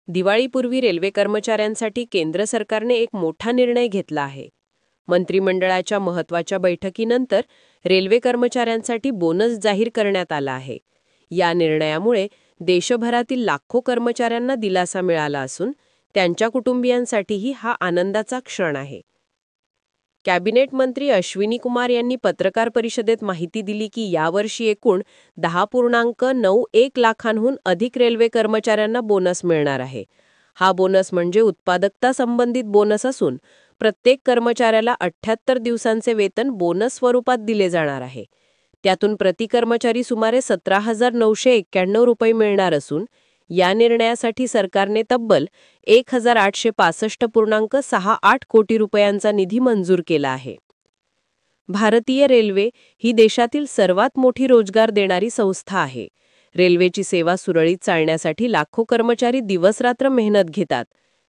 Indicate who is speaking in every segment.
Speaker 1: दिवाळीपूर्वी railway कर्मचाऱ्यांसाठी केंद्र सरकारने एक मोठा निर्णय घेतला आहे. मंत्रिमंडळाच्या महत्त्वाच्या बैठकीनंतर रेल्वे कर्मचाऱ्यांसाठी बोनस जाहीर करण्यात आला आहे. या निर्णयामुळे देशभरातील लाखो कर्मचाऱ्यांना दिलासा मिळाला असून त्यांच्या कुटुंबियांसाठीही हा आनंदाचा क्षण आहे. कॅबिनेट मंत्री अश्विनी कुमार यांनी पत्रकार परिषदेत माहिती दिली की यावर्षी एकूण 10.91 लाखांहून अधिक रेल्वे कर्मचाऱ्यांना बोनस मिळणार आहे. हा बोनस म्हणजे उत्पादकता संबंधित बोनस असून प्रत्येक कर्मचाऱ्याला 78 दिवसांचे वेतन बोनस स्वरूपात दिले जाणार आहे. त्यातून प्रति कर्मचारी सुमारे 17,991 रुपये मिळणार असून या निर्णयासाठी सरकारने तब्बल 1,865.68 कोटी रुपयांचा निधी मंजूर केला आहे. भारतीय रेल्वे ही देशातील सर्वात मोठी रोजगार देणारी संस्था आहे. रेल्वेची सेवा सुरळीत चालण्यासाठी लाखो कर्मचारी दिवसरात्र मेहनत घेतात.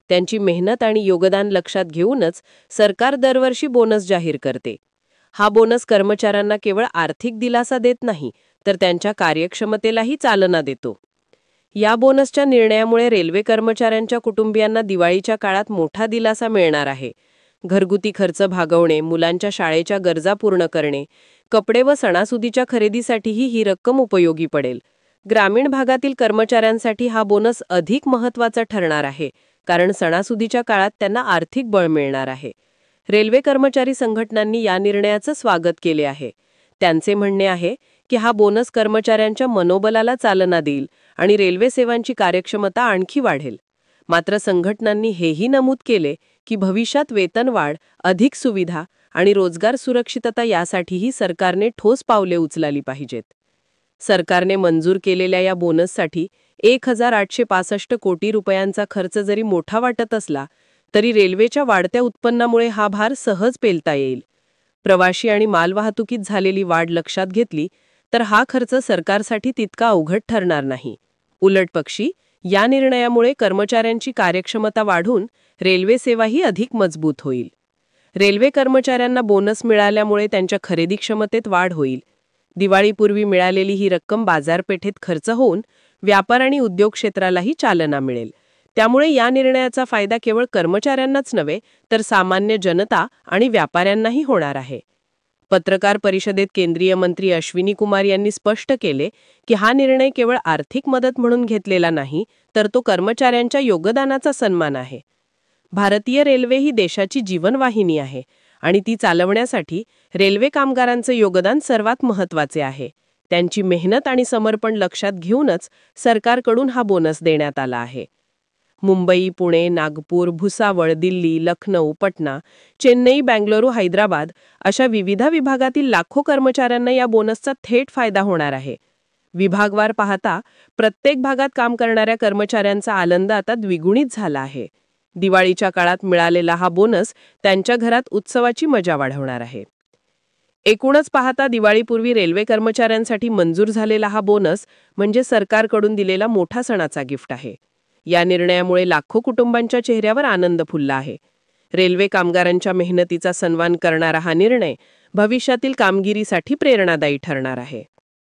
Speaker 1: त्यांची मेहनत आणि योगदान लक्षात घेऊनच सरकार दरवर्षी बोनस जाहीर करते. हा बोनस कर्मचाऱ्यांना केवळ आर्थिक दिलासा देत नाही, तर त्यांच्या कार्यक्षमतेलाही चालना देतो. या बोनसच्या निर्णयामुळे रेल्वे कर्मचाऱ्यांच्या कुटुंबियांना दिवाळीच्या काळात मोठा दिलासा मिळणार आहे. घरगुती खर्च भागवणे, मुलांच्या शाळेच्या गरजा पूर्ण करणे, कपडे व सणासुदीच्या खरेदीसाठीही ही रक्कम उपयोगी पडेल. ग्रामीण भागातील कर्मचाऱ्यांसाठी हा बोनस अधिक महत्त्वाचा ठरणार आहे, कारण सणासुदीच्या काळात त्यांना आर्थिक बळ मिळणार आहे. रेल्वे कर्मचारी संघटनांनी या निर्णयाचं स्वागत केले आहे. त्यांचे म्हणणे आहे की हा बोनस कर्मचाऱ्यांच्या मनोबलाला चालना देईल आणि रेल्वे सेवांची कार्यक्षमता आणखी वाढेल. मात्र संघटनांनी हेही नमूद केले की भविष्यात वेतनवाढ, अधिक सुविधा आणि रोजगार सुरक्षितता यासाठीही सरकारने ठोस पावले उचलली पाहिजेत. सरकारने मंजूर केलेल्या या बोनससाठी 1,865 कोटी रुपयांचा खर्च जरी मोठा वाटत असला तरी रेल्वेच्या वाढत्या उत्पन्नामुळे हा भार सहज पेलता येईल. प्रवाशी आणि मालवाहतुकीत झालेली वाढ लक्षात घेतली तर हा खर्च सरकारसाठी तितका अवघड ठरणार नाही. उलटपक्षी या निर्णयामुळे कर्मचाऱ्यांची कार्यक्षमता वाढून रेल्वे सेवाही अधिक मजबूत होईल. रेल्वे कर्मचाऱ्यांना बोनस मिळाल्यामुळे त्यांच्या खरेदी क्षमतेत वाढ होईल. दिवाळीपूर्वी मिळालेली ही रक्कम बाजारपेठेत खर्च होऊन व्यापार आणि उद्योग क्षेत्रालाही चालना मिळेल. त्यामुळे या निर्णयाचा फायदा केवळ कर्मचाऱ्यांनाच नव्हे, तर सामान्य जनता आणि व्यापाऱ्यांनाही होणार आहे. पत्रकार परिषदेत केंद्रीय मंत्री अश्विनी कुमार यांनी स्पष्ट केले की हा निर्णय केवळ आर्थिक मदत म्हणून घेतलेला नाही, तर तो कर्मचाऱ्यांच्या योगदानाचा सन्मान आहे. भारतीय रेल्वे ही देशाची जीवनवाहिनी आहे आणि ती चालवण्यासाठी रेल्वे कामगारांचे योगदान सर्वात महत्त्वाचे आहे. त्यांची मेहनत आणि समर्पण लक्षात घेऊनच सरकारकडून हा बोनस देण्यात आला आहे. मुंबई, पुणे, नागपूर, भुसावळ, दिल्ली, लखनौ, पटना, चेन्नई, बेंगळुरू, हैदराबाद अशा विविध विभागातील लाखो कर्मचाऱ्यांना या बोनसचा थेट फायदा होणार आहे. विभागवार पाहता प्रत्येक भागात काम करणाऱ्या कर्मचाऱ्यांचा आनंद आता द्विगुणित झाला आहे. दिवाळीच्या काळात मिळालेला हा बोनस त्यांच्या घरात उत्सवाची मजा वाढवणार आहे. एकूणच पाहता दिवाळीपूर्वी रेल्वे कर्मचाऱ्यांसाठी मंजूर झालेला हा बोनस म्हणजे सरकारकडून दिलेला मोठा सणाचा गिफ्ट आहे. या निर्णयामुळे लाखो कुटुंबांच्या चेहऱ्यावर आनंद फुलला आहे. रेल्वे कामगारांच्या मेहनतीचा सन्मान करणारा हा निर्णय भविष्यातील कामगिरीसाठी प्रेरणादायी ठरणार आहे.